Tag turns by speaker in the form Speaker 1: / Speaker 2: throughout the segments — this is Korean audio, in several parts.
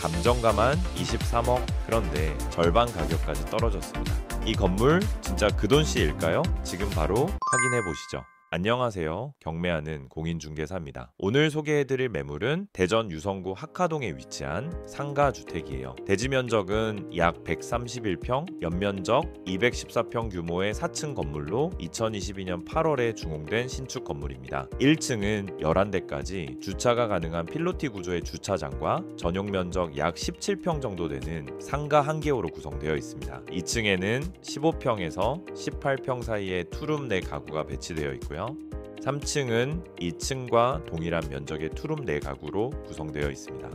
Speaker 1: 감정가만 23억. 그런데 절반 가격까지 떨어졌습니다. 이 건물 진짜 그 돈씨일까요? 지금 바로 확인해 보시죠. 안녕하세요. 경매하는 공인중개사입니다. 오늘 소개해드릴 매물은 대전 유성구 학하동에 위치한 상가주택이에요. 대지 면적은 약 131평, 연면적 214평 규모의 4층 건물로 2022년 8월에 준공된 신축 건물입니다. 1층은 11대까지 주차가 가능한 필로티 구조의 주차장과 전용 면적 약 17평 정도 되는 상가 한 개호로 구성되어 있습니다. 2층에는 15평에서 18평 사이의 투룸 내 가구가 배치되어 있고요. 3층은 2층과 동일한 면적의 투룸 4가구로 구성되어 있습니다.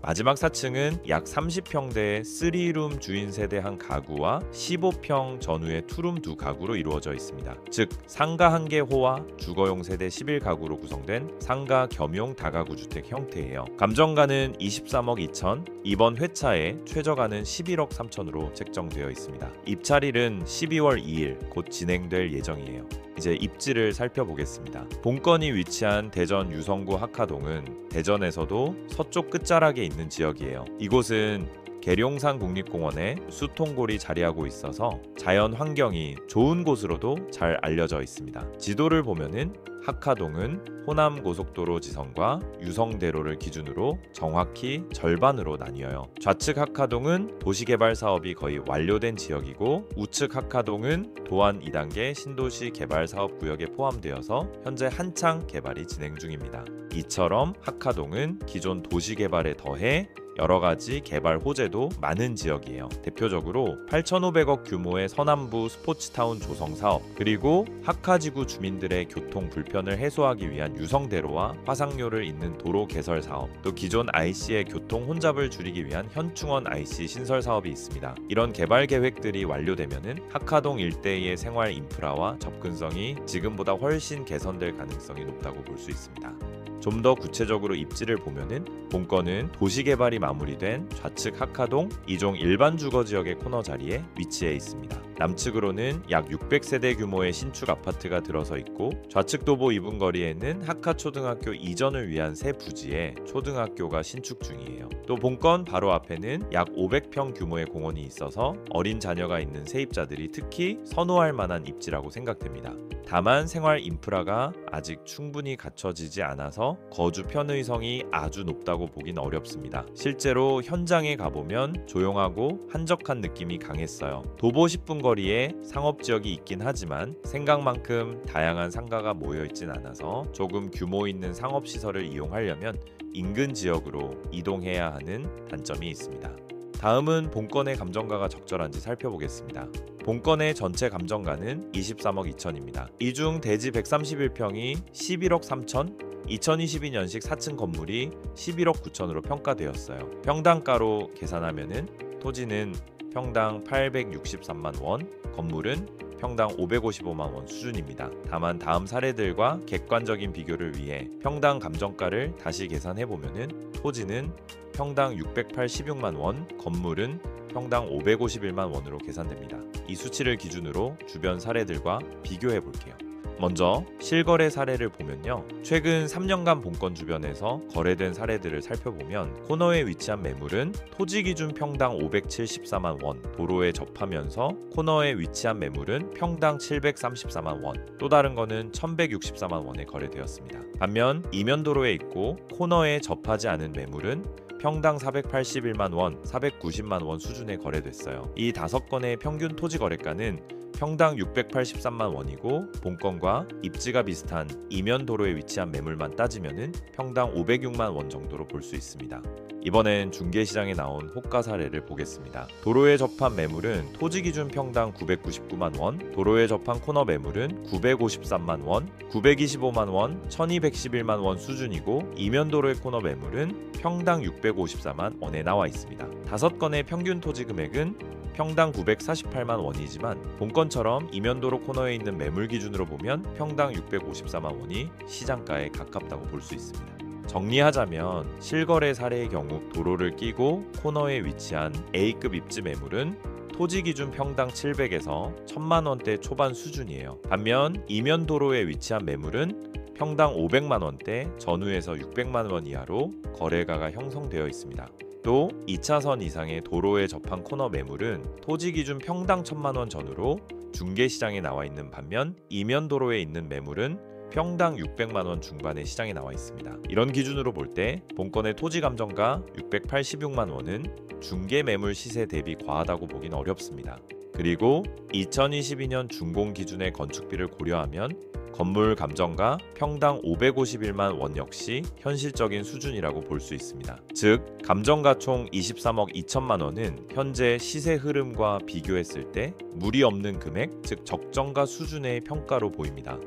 Speaker 1: 마지막 4층은 약 30평대의 3룸 주인 세대 한 가구와 15평 전후의 투룸 2가구로 이루어져 있습니다. 즉 상가 1개호와 주거용 세대 11가구로 구성된 상가 겸용 다가구 주택 형태예요. 감정가는 23억 2천, 이번 회차에 최저가는 11억 3천으로 책정되어 있습니다. 입찰일은 12월 2일 곧 진행될 예정이에요. 이제 입지를 살펴보겠습니다. 본건이 위치한 대전 유성구 학하동은 대전에서도 서쪽 끝자락에 있는 지역이에요. 이곳은 계룡산 국립공원에 수통골이 자리하고 있어서 자연 환경이 좋은 곳으로도 잘 알려져 있습니다. 지도를 보면은 학하동은 호남고속도로 지선과 유성대로를 기준으로 정확히 절반으로 나뉘어요. 좌측 학하동은 도시개발 사업이 거의 완료된 지역이고 우측 학하동은 도안 2단계 신도시 개발 사업 구역에 포함되어서 현재 한창 개발이 진행 중입니다. 이처럼 학하동은 기존 도시개발에 더해 여러가지 개발 호재도 많은 지역이에요. 대표적으로 8,500억 규모의 서남부 스포츠타운 조성 사업, 그리고 학하지구 주민들의 교통 불편을 해소하기 위한 유성대로와 화상료를 잇는 도로 개설 사업, 또 기존 IC의 교통 혼잡을 줄이기 위한 현충원 IC 신설 사업이 있습니다. 이런 개발 계획들이 완료되면은 학하동 일대의 생활 인프라와 접근성이 지금보다 훨씬 개선될 가능성이 높다고 볼 수 있습니다. 좀 더 구체적으로 입지를 보면은 본건은 도시개발이 마무리된 좌측 학하동 2종 일반 주거지역의 코너 자리에 위치해 있습니다. 남측으로는 약 600세대 규모의 신축 아파트가 들어서 있고 좌측 도보 2분 거리에는 학하초등학교 이전을 위한 새 부지에 초등학교가 신축 중이에요. 또 본건 바로 앞에는 약 500평 규모의 공원이 있어서 어린 자녀가 있는 세입자들이 특히 선호할 만한 입지라고 생각됩니다. 다만 생활 인프라가 아직 충분히 갖춰지지 않아서 거주 편의성이 아주 높다고 보긴 어렵습니다. 실제로 현장에 가보면 조용하고 한적한 느낌이 강했어요. 도보 10분 거리에 상업지역이 있긴 하지만 생각만큼 다양한 상가가 모여있진 않아서 조금 규모 있는 상업시설을 이용하려면 인근 지역으로 이동해야 하는 단점이 있습니다. 다음은 본건의 감정가가 적절한지 살펴보겠습니다. 본건의 전체 감정가는 23억 2천입니다. 이 중 대지 131평이 11억 3천, 2022년식 4층 건물이 11억 9천으로 평가되었어요. 평당가로 계산하면은 토지는 평당 863만 원, 건물은 평당 555만 원 수준입니다. 다만 다음 사례들과 객관적인 비교를 위해 평당 감정가를 다시 계산해보면은 토지는 평당 686만 원, 건물은 평당 551만 원으로 계산됩니다. 이 수치를 기준으로 주변 사례들과 비교해 볼게요. 먼저 실거래 사례를 보면요, 최근 3년간 본건 주변에서 거래된 사례들을 살펴보면 코너에 위치한 매물은 토지 기준 평당 574만 원, 도로에 접하면서 코너에 위치한 매물은 평당 734만 원, 또 다른 거는 1164만 원에 거래되었습니다. 반면 이면도로에 있고 코너에 접하지 않은 매물은 평당 481만 원, 490만 원 수준에 거래됐어요. 이 5건의 평균 토지 거래가는 평당 683만 원이고 본건과 입지가 비슷한 이면 도로에 위치한 매물만 따지면은 평당 506만 원 정도로 볼 수 있습니다. 이번엔 중개시장에 나온 호가 사례를 보겠습니다. 도로에 접한 매물은 토지 기준 평당 999만 원, 도로에 접한 코너 매물은 953만 원, 925만 원, 1211만 원 수준이고 이면 도로의 코너 매물은 평당 654만 원에 나와 있습니다. 5건의 평균 토지 금액은 평당 948만 원이지만 본건처럼 이면도로 코너에 있는 매물 기준으로 보면 평당 654만 원이 시장가에 가깝다고 볼 수 있습니다. 정리하자면 실거래 사례의 경우 도로를 끼고 코너에 위치한 A급 입지 매물은 토지 기준 평당 700에서 1000만 원대 초반 수준이에요. 반면 이면 도로에 위치한 매물은 평당 500만 원대 전후에서 600만 원 이하로 거래가가 형성되어 있습니다. 또 2차선 이상의 도로에 접한 코너 매물은 토지 기준 평당 1,000만 원 전후로 중개시장에 나와 있는 반면 이면 도로에 있는 매물은 평당 600만 원 중반의 시장에 나와 있습니다. 이런 기준으로 볼 때 본건의 토지 감정가 686만 원은 중개 매물 시세 대비 과하다고 보긴 어렵습니다. 그리고 2022년 준공 기준의 건축비를 고려하면 건물 감정가 평당 551만 원 역시 현실적인 수준이라고 볼 수 있습니다. 즉 감정가 총 23억 2천만 원은 현재 시세 흐름과 비교했을 때 무리 없는 금액, 즉 적정가 수준의 평가로 보입니다.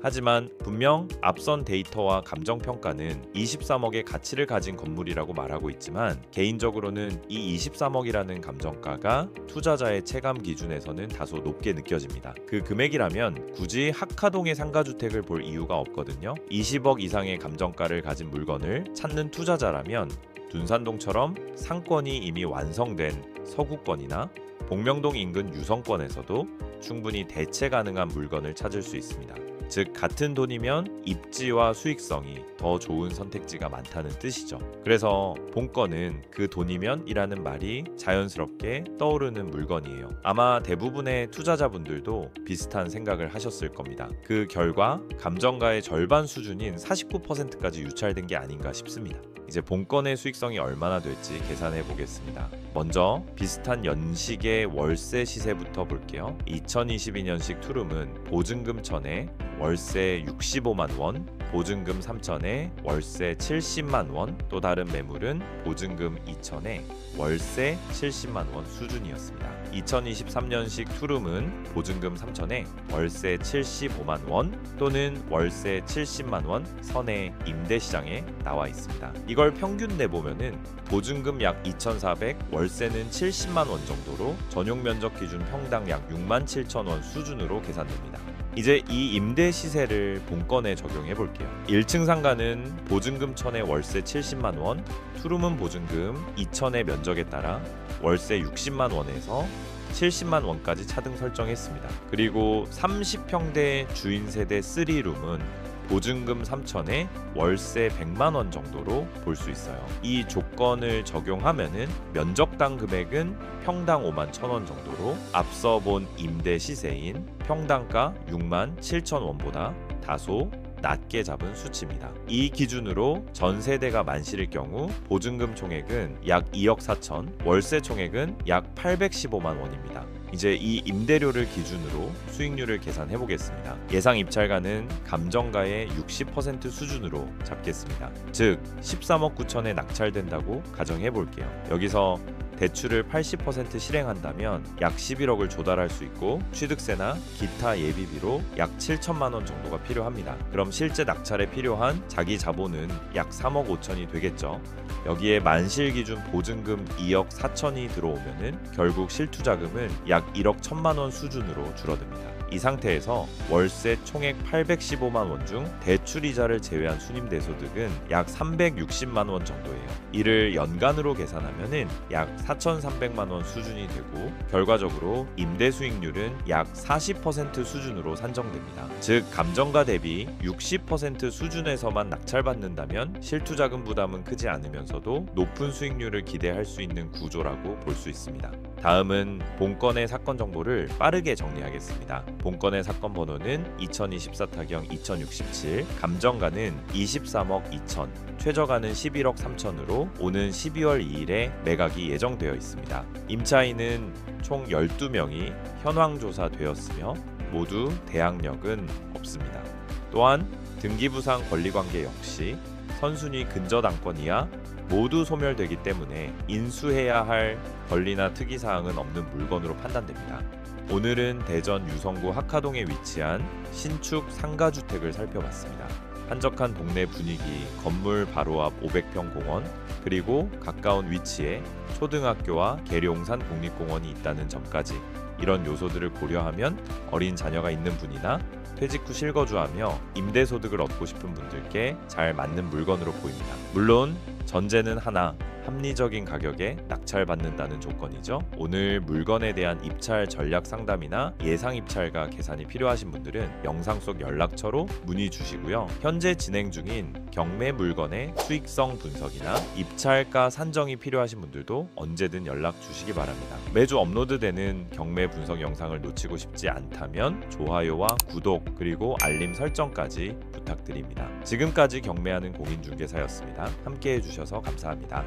Speaker 1: 하지만 분명 앞선 데이터와 감정평가는 23억의 가치를 가진 건물이라고 말하고 있지만 개인적으로는 이 23억이라는 감정가가 투자자의 체감 기준에서는 다소 높게 느껴집니다. 그 금액이라면 굳이 학하동의 상가주택을 볼 이유가 없거든요. 20억 이상의 감정가를 가진 물건을 찾는 투자자라면 둔산동처럼 상권이 이미 완성된 서구권이나 복명동 인근 유성권에서도 충분히 대체 가능한 물건을 찾을 수 있습니다. 즉 같은 돈이면 입지와 수익성이 더 좋은 선택지가 많다는 뜻이죠. 그래서 본건은 그 돈이면 이라는 말이 자연스럽게 떠오르는 물건이에요. 아마 대부분의 투자자분들도 비슷한 생각을 하셨을 겁니다. 그 결과 감정가의 절반 수준인 49%까지 유찰된 게 아닌가 싶습니다. 이제 본건의 수익성이 얼마나 될지 계산해 보겠습니다. 먼저 비슷한 연식의 월세 시세부터 볼게요. 2022년식 투룸은 보증금 1,000에 월세 65만 원, 보증금 3,000에 월세 70만 원, 또 다른 매물은 보증금 2,000에 월세 70만 원 수준이었습니다. 2023년식 투룸은 보증금 3,000에 월세 75만 원 또는 월세 70만 원 선의 임대시장에 나와 있습니다. 이걸 평균 내보면은 보증금 약 2,400, 월세는 70만 원 정도로 전용 면적 기준 평당 약 6만 7천 원 수준으로 계산됩니다. 이제 이 임대 시세를 본건에 적용해 볼게요. 1층 상가는 보증금 1,000에 월세 70만 원, 투룸은 보증금 2,000의 면적에 따라 월세 60만 원에서 70만 원까지 차등 설정했습니다. 그리고 30평대 주인 세대 3룸은 보증금 3,000에 월세 100만 원 정도로 볼 수 있어요. 이 조건을 적용하면은 면적당 금액은 평당 5만 1,000원 정도로 앞서 본 임대 시세인 평당가 6만 7천 원보다 다소 낮게 잡은 수치입니다. 이 기준으로 전 세대가 만실일 경우 보증금 총액은 약 2억 4천, 월세 총액은 약 815만 원입니다. 이제 이 임대료를 기준으로 수익률을 계산해 보겠습니다. 예상 입찰가는 감정가의 60% 수준으로 잡겠습니다. 즉 13억 9천에 낙찰된다고 가정해 볼게요. 여기서 대출을 80% 실행한다면 약 11억을 조달할 수 있고 취득세나 기타 예비비로 약 7천만 원 정도가 필요합니다. 그럼 실제 낙찰에 필요한 자기 자본은 약 3억 5천이 되겠죠. 여기에 만실 기준 보증금 2억 4천이 들어오면은 결국 실투자금은 약 1억 1천만 원 수준으로 줄어듭니다. 이 상태에서 월세 총액 815만 원 중 대출이자를 제외한 순임대소득은 약 360만 원 정도예요. 이를 연간으로 계산하면은 약 4,300만 원 수준이 되고 결과적으로 임대 수익률은 약 40% 수준으로 산정됩니다. 즉 감정가 대비 60% 수준에서만 낙찰받는다면 실투자금 부담은 크지 않으면서도 높은 수익률을 기대할 수 있는 구조라고 볼 수 있습니다. 다음은 본건의 사건 정보를 빠르게 정리하겠습니다. 본건의 사건 번호는 2024 타경 2067, 감정가는 23억 2천, 최저가는 11억 3천으로 오는 12월 2일에 매각이 예정되어 있습니다. 임차인은 총 12명이 현황 조사되었으며 모두 대항력은 없습니다. 또한 등기부상 권리관계 역시 선순위 근저당권 이하 모두 소멸되기 때문에 인수해야 할 권리나 특이사항은 없는 물건으로 판단됩니다. 오늘은 대전 유성구 학하동에 위치한 신축 상가주택을 살펴봤습니다. 한적한 동네 분위기, 건물 바로 앞 500평 공원, 그리고 가까운 위치에 초등학교와 계룡산 국립공원이 있다는 점까지 이런 요소들을 고려하면 어린 자녀가 있는 분이나 퇴직 후 실거주하며 임대소득을 얻고 싶은 분들께 잘 맞는 물건으로 보입니다. 물론 전제는 하나, 합리적인 가격에 낙찰받는다는 조건이죠. 오늘 물건에 대한 입찰 전략 상담이나 예상 입찰가 계산이 필요하신 분들은 영상 속 연락처로 문의 주시고요. 현재 진행 중인 경매 물건의 수익성 분석이나 입찰가 산정이 필요하신 분들도 언제든 연락 주시기 바랍니다. 매주 업로드되는 경매 분석 영상을 놓치고 싶지 않다면 좋아요와 구독 그리고 알림 설정까지 부탁드립니다. 지금까지 경매하는 공인중개사였습니다. 함께 해주셔서 감사합니다.